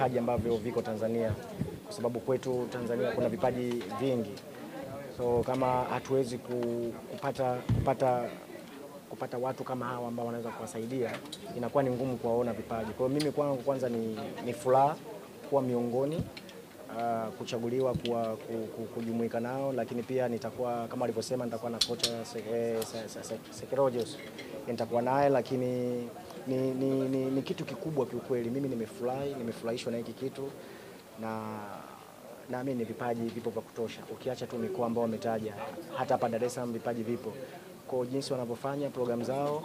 vipaji ambavyo viko Tanzania, kwa sababu kwetu Tanzania kuna vipaji vingi. So kama hatuwezi kupata watu kama hawa ambao wanaweza kuwasaidia, inakuwa ni ngumu kuwaona vipaji. Kwa hiyo mimi kwangu kwanza ni furaha kuwa miongoni, kuchaguliwa kujumuika nao, lakini pia nitakuwa kama alivyosema nitakuwa na kocha Sekerojos, nitakuwa naye, lakini ni kitu kikubwa kiukweli. Mimi nimefurahishwa na hiki kitu, na naamini vipaji vipo vya kutosha. Ukiacha tu mikoa ambao wametaja, hata hapa Dar es Salaam vipaji vipo. Kwa jinsi wanavyofanya program zao,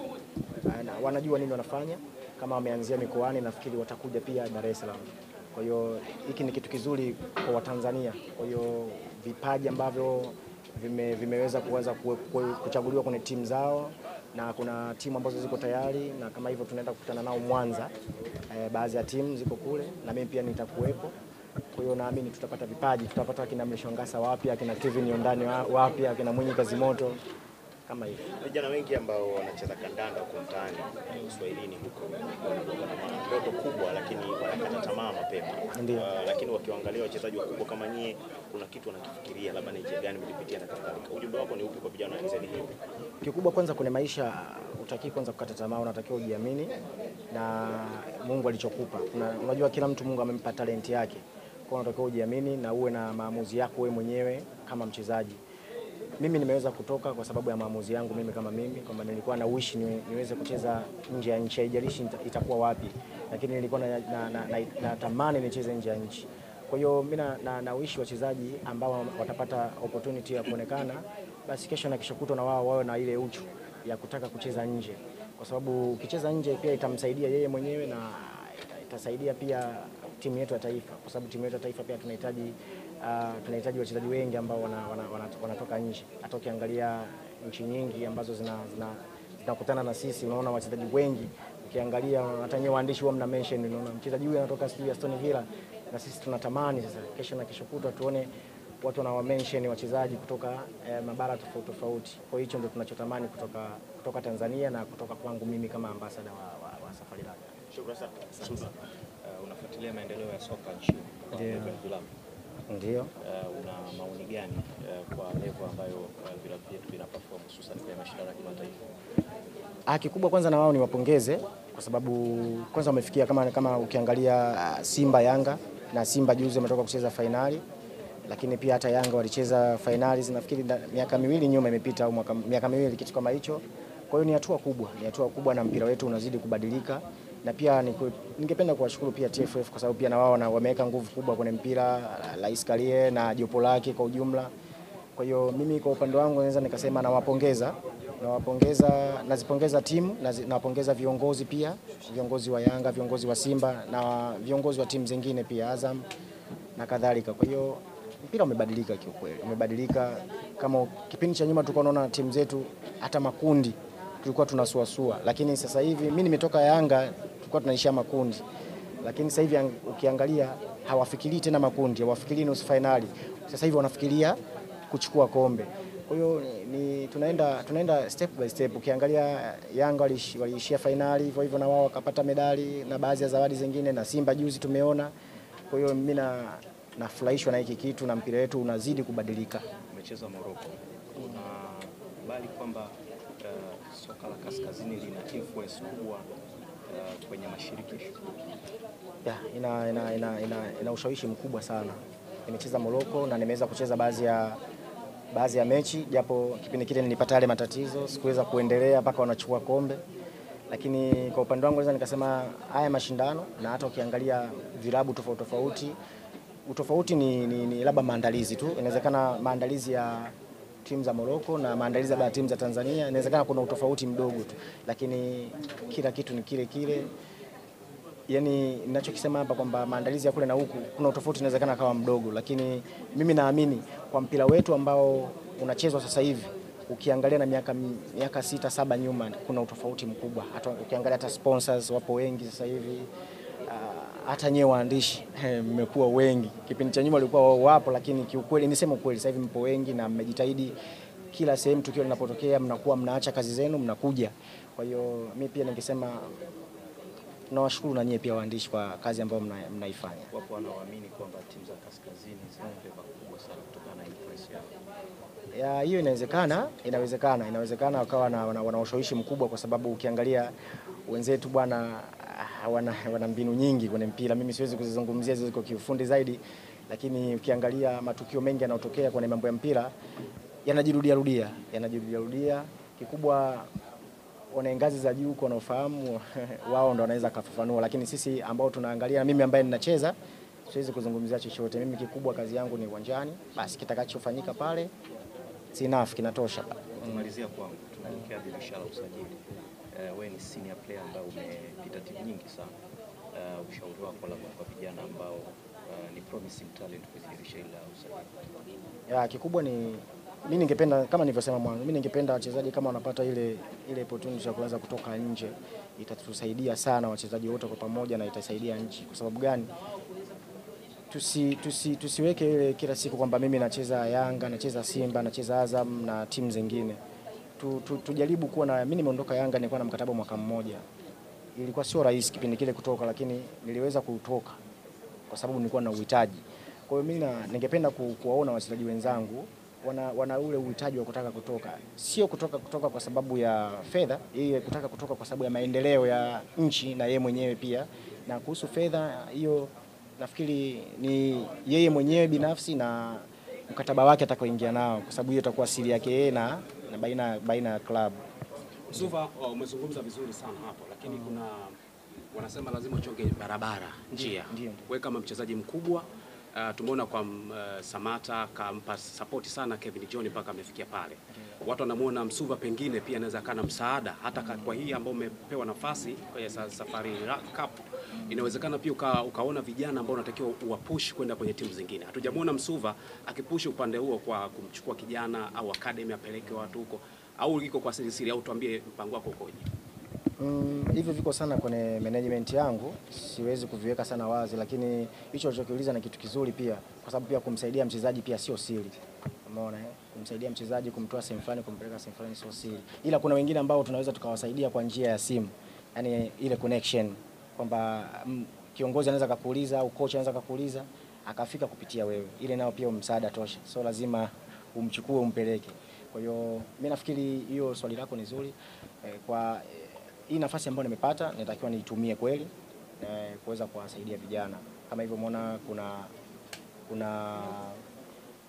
wanajua nini wanafanya. Kama wameanzia mikoani, nafikiri watakuja pia Dar es Salaam. Kwa hiyo hiki ni kitu kizuri kwa Watanzania. Kwa hiyo vipaji ambavyo vimeweza kuchaguliwa kwenye timu zao, na kuna timu ambazo ziko tayari, na kama hivyo tunaenda kukutana nao Mwanza. Baadhi ya timu ziko kule na mimi pia nitakuwepo. Kwa hiyo naamini tutapata vipaji, tutapata kina Mleshongasa wapya, kina Kevin Yondani wapya, kina Mwinyi Kazimoto kama hivi. Vijana wengi ambao wanacheza kandanda huko mtaani Uswahilini huko ndoto kubwa, lakini wanakata tamaa mapema. Lakini wakiangalia wachezaji wakubwa kama nyie, kuna kitu wanakifikiria, labda ni njia gani mlipitia na kadhalika. Ujumbe wako ni upi kwa vijana wenzenu hivi? Kikubwa kwanza kwenye maisha, utaki kwanza kukata tamaa, unatakiwa ujiamini na Mungu alichokupa. Unajua kila mtu Mungu amempa talent yake. Kwa hiyo unatakiwa ujiamini na uwe na maamuzi yako wewe mwenyewe kama mchezaji. Mimi nimeweza kutoka kwa sababu ya maamuzi yangu mimi kama mimi, kwamba nilikuwa na wish niweze kucheza nje ya nchi, haijalishi itakuwa wapi, lakini nilikuwa natamani nicheze nje ya nchi. Kwa hiyo mimi na wish wachezaji ambao watapata opportunity ya kuonekana, basi kesho na kesho kutwa na wao wawe na ile uchu ya kutaka kucheza nje, kwa sababu ukicheza nje pia itamsaidia yeye mwenyewe na itasaidia pia timu yetu ya taifa, kwa sababu timu yetu ya taifa pia tunahitaji wachezaji wengi ambao wanatoka nje. Hata ukiangalia nchi nyingi ambazo zinakutana na sisi, unaona wachezaji wengi. Ukiangalia hata nyewe waandishi wao mna mention, unaona mchezaji huyu anatoka Aston Villa, na sisi tunatamani sasa kesho na kesho kutwa tuone watu wanawa mention wachezaji kutoka mabara tofauti tofauti. Kwa hiyo hicho ndio tunachotamani kutoka Tanzania na kutoka kwangu mimi kama ambassador wa Safari Laga. Shukrani sana. Unafuatilia maendeleo ya soka nchini kwa vilabu? Ndio. Una maoni gani kwa level ambayo vilabu vyetu vina perform hususan kwenye mashindano ya kimataifa? Kikubwa kwanza na wao ni wapongeze, kwa sababu kwanza wamefikia kama ukiangalia Simba Yanga, na Simba juzi wametoka kucheza finali, lakini pia hata Yanga walicheza finali nafikiri miaka miwili nyuma imepita, au miaka miwili kitu kama hicho. Kwa hiyo ni hatua kubwa na mpira wetu unazidi kubadilika. Na pia ningependa kuwashukuru pia TFF, kwa sababu pia na wao wameweka nguvu kubwa kwenye mpira, Rais Karie na jopo lake kwa ujumla. Kwa hiyo mimi kwa upande wangu naweza nikasema nazipongeza timu, nawapongeza viongozi pia, viongozi wa Yanga, viongozi wa Simba na viongozi wa timu zingine pia Azam na kadhalika. Kwa hiyo mpira umebadilika kiukweli, umebadilika. Kama kipindi cha nyuma tulikuwa tunaona timu zetu hata makundi tulikuwa tunasuasua, lakini sasa hivi mimi nimetoka Yanga tulikuwa tunaishia makundi, lakini sasa hivi ukiangalia hawafikirii tena makundi, hawafikirii nusu finali, sasa hivi wanafikiria kuchukua kombe. Kwa hiyo tunaenda step by step. Ukiangalia Yanga waliishia finali hivyo na wao wakapata medali na baadhi ya zawadi zingine, na Simba juzi tumeona. Kwa hiyo mimi nafurahishwa na hiki kitu, na mpira wetu unazidi kubadilika. Umecheza Morocco, unabali kwamba soka la kaskazini lina influence kubwa kwenye mashirikisho? Ina ushawishi mkubwa sana. Nimecheza Morocco na nimeweza kucheza baadhi ya mechi, japo kipindi kile nilipata yale matatizo, sikuweza kuendelea mpaka wanachukua kombe. Lakini kwa upande wangu naweza nikasema haya mashindano, na hata ukiangalia vilabu tofauti, utofauti ni labda maandalizi tu. Inawezekana maandalizi ya timu za Morocco na maandalizi ya timu za Tanzania inawezekana kuna utofauti mdogo tu, lakini kila kitu ni kile. Yaani ninachokisema hapa kwamba maandalizi ya kule na huku kuna utofauti inawezekana kawa mdogo, lakini mimi naamini kwa mpira wetu ambao unachezwa sasa hivi, ukiangalia na miaka 6-7 nyuma kuna utofauti mkubwa. Hata ukiangalia hata sponsors wapo wengi sasa hivi, hata nyewe waandishi mmekuwa wengi. Kipindi cha nyuma walikuwa wapo, lakini kiukweli niseme ukweli sasa hivi mpo wengi na mmejitahidi. Kila sehemu tukio linapotokea mnakuwa mnaacha kazi zenu mnakuja. Kwa hiyo mimi pia ningesema tunawashukuru na nyie pia waandishi kwa kazi ambayo mnaifanya. Wapo wanaoamini kwamba timu za kaskazini zina flavor kubwa sana kutokana na influence yao. Hiyo inawezekana wakawa wana ushawishi mkubwa, kwa sababu ukiangalia wenzetu bwana wana mbinu nyingi kwenye mpira. Mimi siwezi kuzizungumzia, ziko kiufundi zaidi, lakini ukiangalia matukio mengi yanayotokea kwenye mambo ya mpira yanajirudia. Kikubwa wana ngazi za juu kwa wanaofahamu wao ndo wanaweza kufafanua, lakini sisi ambao tunaangalia, mimi ambaye ninacheza siwezi kuzungumzia chochote. Mimi kikubwa kazi yangu ni uwanjani, basi kitakachofanyika pale enough, kinatosha. Kumalizia kwangu, tunaelekea dirisha la usajili. Wewe ni senior player ambaye umepita timu nyingi sana. Ushauri wako labda kwa vijana ambao ni promising talent kwenye dirisha la usajili? Kikubwa ni mimi ningependa, kama nilivyosema mwanzo, mimi ningependa wachezaji kama wanapata ile opportunity ya kuanza kutoka nje, itatusaidia sana wachezaji wote kwa pamoja na itasaidia nchi. Kwa sababu gani? Tusiweke ile kila siku kwamba mimi nacheza Yanga, nacheza Simba, nacheza Azam na timu zingine. Tujaribu kuwa na, mimi nimeondoka Yanga nilikuwa na mkataba mwaka mmoja. Ilikuwa sio rahisi kipindi kile kutoka, lakini niliweza kutoka kwa sababu nilikuwa na uhitaji. Kwa hiyo mimi ningependa kuwaona wachezaji wenzangu wana ule uhitaji wa kutaka kutoka. Sio kutoka kwa sababu ya fedha, yeye kutaka kutoka kwa sababu ya maendeleo ya nchi na yeye mwenyewe pia. Na kuhusu fedha hiyo nafikiri ni yeye mwenyewe binafsi na mkataba wake atakaoingia nao, kwa sababu hiyo itakuwa siri yake yeye na baina ya club. Msuva, umezungumza vizuri sana hapo, lakini kuna wanasema lazima uchonge barabara, njia. Wewe kama mchezaji mkubwa, tumeona kwa Samata kampa support sana Kevin John mpaka amefikia pale. Watu wanamuona Msuva pengine pia anaweza kana msaada hata kwa hii ambao umepewa nafasi kwa Safari Cup. Inawezekana pia ukaona vijana ambao unatakiwa uwapush kwenda kwenye timu zingine. Hatujamuona Msuva akipush upande huo kwa kumchukua kijana au academy apeleke watu huko, au iko kwa siri, au tuambie mpango wako ukoje? Hivyo viko sana kwenye management yangu, siwezi kuviweka sana wazi, lakini hicho ulichokiuliza na kitu kizuri pia, kwa sababu pia kumsaidia mchezaji pia sio siri. Umeona kumsaidia mchezaji kumtoa sehemu fulani kumpeleka sehemu fulani sio siri. Ila kuna wengine ambao tunaweza tukawasaidia kwa njia ya simu. Yaani ile connection kwamba kiongozi anaweza kukuuliza au coach anaweza kukuuliza akafika kupitia wewe. Ile nao pia msaada tosha. So lazima umchukue umpeleke. Kwa hiyo mimi nafikiri hiyo swali lako ni zuri. Kwa hii nafasi ambayo nimepata natakiwa niitumie kweli kuweza kuwasaidia vijana. Kama hivyo umeona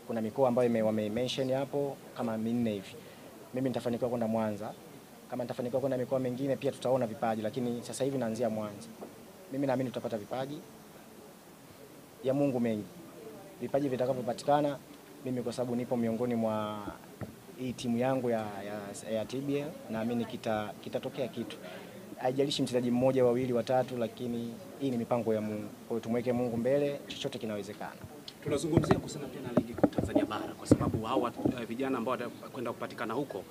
kuna mikoa ambayo wame-mention hapo kama 4 hivi. Mimi nitafanikiwa kwenda Mwanza. Kama nitafanikiwa kwenda mikoa mingine pia tutaona vipaji, lakini sasa hivi naanzia Mwanza. Mimi naamini tutapata vipaji ya Mungu mengi. Vipaji vitakavyopatikana, mimi kwa sababu nipo miongoni mwa hii timu yangu ya TBL, naamini kitatokea kitu. Haijalishi mchezaji mmoja, wawili, watatu, lakini hii ni mipango ya Mungu. Kwa hiyo tumweke Mungu mbele, chochote kinawezekana. Tunazungumzia kusema pia na ligi kuu Tanzania bara, kwa sababu hao vijana ambao watakwenda kupatikana huko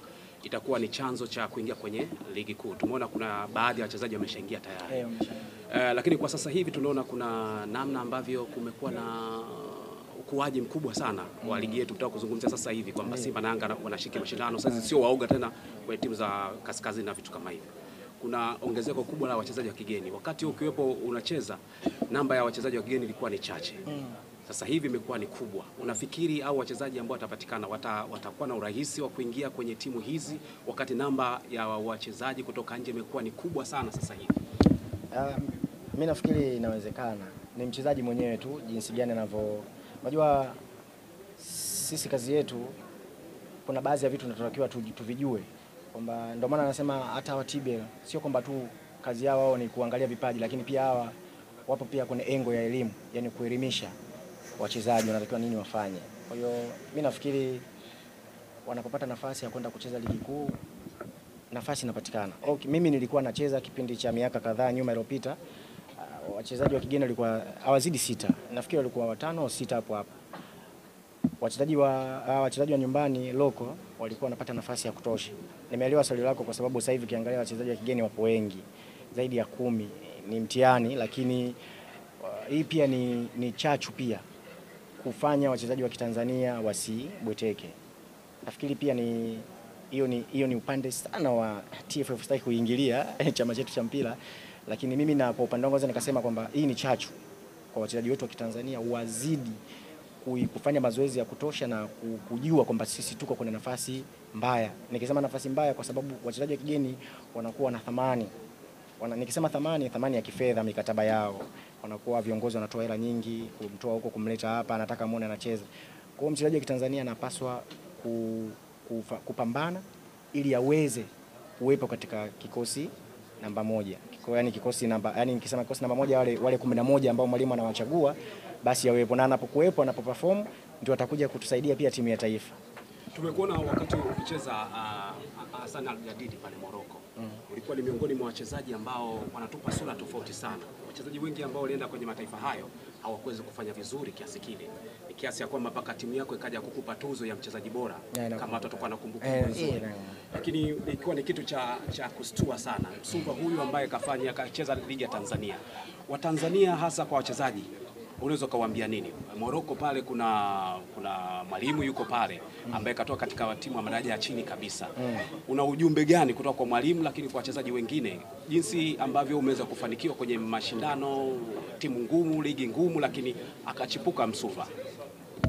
itakuwa ni chanzo cha kuingia kwenye ligi kuu. Tumeona kuna baadhi ya wachezaji wameshaingia tayari. Lakini kwa sasa hivi tunaona kuna namna ambavyo kumekuwa na ukuaji mkubwa sana wa ligi yetu. Tutaka kuzungumzia sasa hivi kwamba Simba na Yanga wanashiriki mashindano. Sasa sio waoga tena kwa timu za kaskazini na vitu kama hivyo. Kuna ongezeko kubwa la wachezaji wa kigeni. Wakati ukiwepo unacheza, namba ya wachezaji wa kigeni ilikuwa ni chache. Sasa hivi imekuwa ni kubwa. Unafikiri au wachezaji ambao watapatikana watakuwa na urahisi wa kuingia kwenye timu hizi wakati namba ya wachezaji kutoka nje imekuwa ni kubwa sana sasa hivi? Mimi nafikiri inawezekana. Ni mchezaji mwenyewe tu jinsi gani anavyo. Unajua sisi kazi yetu kuna baadhi ya vitu tunatakiwa tuvijue. Kwamba ndio maana anasema hata wa TBL sio kwamba tu kazi yao wao ni kuangalia vipaji, lakini pia hawa wapo pia kwenye engo ya elimu, yani kuelimisha wachezaji wanatakiwa nini wafanye. Kwa hiyo mimi nafikiri wanapopata nafasi ya kwenda kucheza ligi kuu, nafasi inapatikana. Mimi nilikuwa nacheza kipindi cha miaka kadhaa nyuma iliyopita. Wachezaji wa kigeni walikuwa hawazidi 6. Nafikiri walikuwa 5 au 6 hapo. Wachezaji wa nyumbani loko walikuwa wanapata nafasi ya kutosha. Nimeelewa swali lako kwa sababu sasa hivi ukiangalia wachezaji wa kigeni wapo wengi, zaidi ya 10. Ni mtihani, lakini hii pia ni chachu pia kufanya wachezaji wa Kitanzania wasibweteke. Nafikiri pia hiyo ni upande sana wa TFF sitaki kuingilia chama chetu cha mpira, lakini mimi na kwa upande wangu nikasema kwamba hii ni chachu kwa wachezaji wetu wa Kitanzania wazidi kufanya mazoezi ya kutosha na kujua kwamba sisi tuko kwenye nafasi mbaya. Nikisema nafasi mbaya kwa sababu wachezaji wa kigeni wanakuwa na thamani. Nikisema thamani ya kifedha, mikataba yao. Wanakuwa viongozi wanatoa hela nyingi kumtoa huko kumleta hapa, anataka muone anacheza. Kwa hiyo mchezaji wa Kitanzania anapaswa kupambana ili aweze kuwepo katika kikosi namba 1. Yaani kikosi namba, yani nikisema kikosi namba 1 wale 11 ambao mwalimu anawachagua basi yawepo, na anapokuwepo anapoperform ndio atakuja kutusaidia pia timu ya taifa. Tumekuona wakati ukicheza Hassan Al Jadidi pale Morocco. Ulikuwa ni miongoni mwa wachezaji ambao wanatupa sura tofauti sana. Wachezaji wengi ambao walienda kwenye mataifa hayo hawakuweza kufanya vizuri kiasi kile. Ni kiasi ya kwamba mpaka timu yako ikaja kukupa tuzo ya mchezaji bora kama watakuwa na kumbukumbu nzuri. Lakini ilikuwa ni kitu cha kustua sana. Msuva huyu ambaye kacheza ligi ya Tanzania. Watanzania hasa kwa wachezaji unaweza kuwaambia nini? Morocco pale kuna mwalimu yuko pale ambaye katoka katika timu ya madaraja ya chini kabisa. Una ujumbe gani kutoka kwa mwalimu lakini kwa wachezaji wengine jinsi ambavyo umeweza kufanikiwa kwenye mashindano, timu ngumu, ligi ngumu, lakini akachipuka Msuva?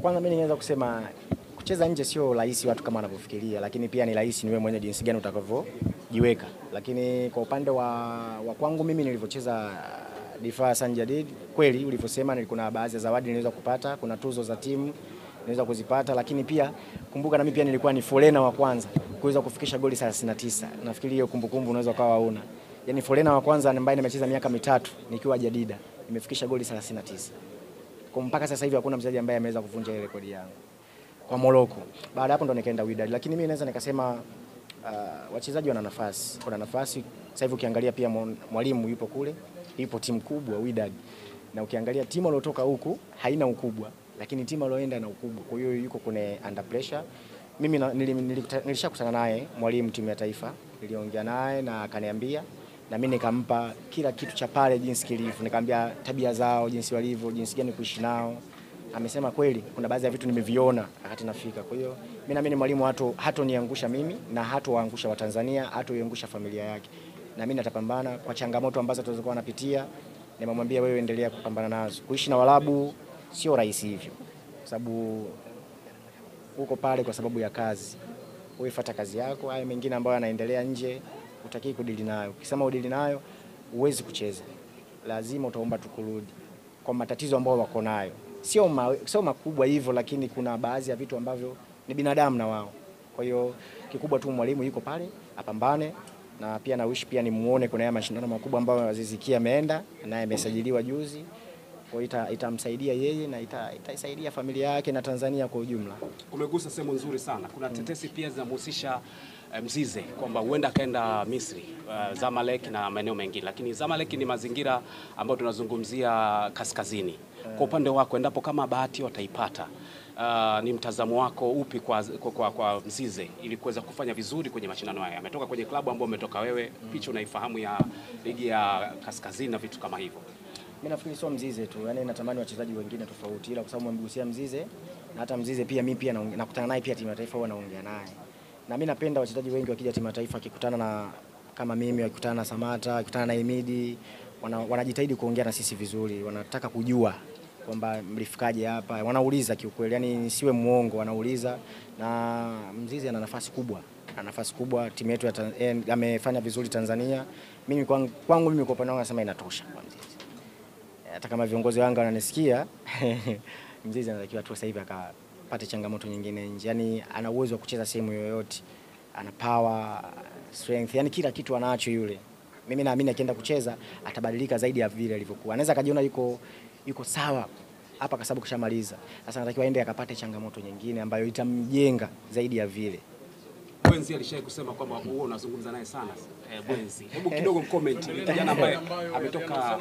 Kwanza mimi ninaweza kusema kucheza nje sio rahisi watu kama wanavyofikiria, lakini pia ni rahisi ni wewe mwenyewe jinsi gani utakavyojiweka. Lakini kwa upande wa kwangu mimi nilivyocheza Difa Hassan Jadid, kweli ulivyosema kuna baadhi ya zawadi niliweza kupata, kuna tuzo za timu niliweza kuzipata, lakini pia kumbuka na mimi pia nilikuwa ni forena wa kwanza kuweza kufikisha goli 39. Nafikiri hiyo kumbukumbu unaweza ukawa una. Yaani forena wa kwanza ambaye nimecheza miaka 3 nikiwa Jadida, nimefikisha goli 39. Kwa mpaka sasa hivi hakuna mchezaji ambaye ameweza kuvunja ile rekodi yangu kwa Morocco. Baada hapo ndo nikaenda Wydad, lakini mimi naweza nikasema wachezaji wana nafasi. Kuna nafasi sasa hivi ukiangalia pia mwalimu yupo kule. Ipo timu kubwa Wydad. Na ukiangalia timu iliyotoka huku haina ukubwa, lakini timu iliyoenda na ukubwa. Kwa hiyo yuko kwenye under pressure. Mimi nilishakutana naye mwalimu timu ya taifa. Niliongea naye na akaniambia na mimi nikampa kila kitu cha pale jinsi kilivyo. Nikamwambia tabia zao, jinsi walivyo, jinsi gani kuishi nao. Amesema kweli kuna baadhi ya vitu nimeviona wakati nafika. Kwa hiyo mimi naamini mwalimu hatoniangusha mimi na hatowaangusha Watanzania, hatoiangusha familia yake. Na mimi natapambana kwa changamoto ambazo tulizokuwa napitia. Nimemwambia wewe endelea kupambana nazo. Kuishi na Waarabu sio rahisi hivyo. Kwa sababu uko pale kwa sababu ya kazi. Wewe fuata kazi yako, hayo mengine ambayo yanaendelea nje utaki kudili nayo. Ukisema udili nayo huwezi kucheza. Lazima utaomba tukurudi kwa matatizo ambayo wako nayo. Sio makubwa hivyo, lakini kuna baadhi ya vitu ambavyo ni binadamu na wao. Kwa hiyo kikubwa tu mwalimu yuko pale apambane. Na pia na wish pia nimuone kuna mashindano makubwa ambayo Aziz Ki ameenda naye amesajiliwa juzi. Kwa hiyo itamsaidia yeye na itasaidia familia yake na Tanzania kwa ujumla. Umegusa sehemu nzuri sana. Kuna tetesi pia zinamhusisha Mzize kwamba huenda akaenda Misri, Zamalek na maeneo mengine, lakini Zamalek ni mazingira ambayo tunazungumzia kaskazini. Kwa upande wako endapo kama bahati wataipata, ni mtazamo wako upi kwa Mzize ili kuweza kufanya vizuri kwenye mashindano haya? Ametoka kwenye klabu ambayo umetoka wewe, picha unaifahamu ya ligi ya kaskazini na vitu kama hivyo. Mimi nafikiri sio Mzize tu, yani natamani wachezaji wengine tofauti, ila kwa sababu mmegusia Mzize na hata Mzize pia mimi pia nakutana naye pia timu ya taifa huwa naongea naye. Na mimi napenda wachezaji wengi wakija timu ya taifa wakikutana na kama mimi, wakikutana na Samata, wakikutana na Imidi, wanajitahidi kuongea na sisi vizuri, wanataka kujua kwamba mlifikaje hapa, wanauliza kiukweli, yani siwe muongo, wanauliza. Na Mzize ana nafasi kubwa, timu yetu amefanya vizuri Tanzania. Mimi kwangu mimi kwa upande wangu nasema inatosha kwa Mzize. Hata kama viongozi wangu wananisikia, Mzize anatakiwa tu sasa hivi akapate changamoto nyingine nje. Yani ana uwezo wa kucheza sehemu yoyote. Ana power, strength, yani kila kitu anacho yule. Mimi naamini akienda kucheza atabadilika zaidi ya vile alivyokuwa. Anaweza kajiona yuko sawa hapa kwa sababu kishamaliza. Sasa anatakiwa aende akapate changamoto nyingine ambayo itamjenga zaidi ya vile. Bwenzi alishaye kusema kwamba wewe unazungumza naye sana. Bwenzi, hebu kidogo comment kijana ambaye ametoka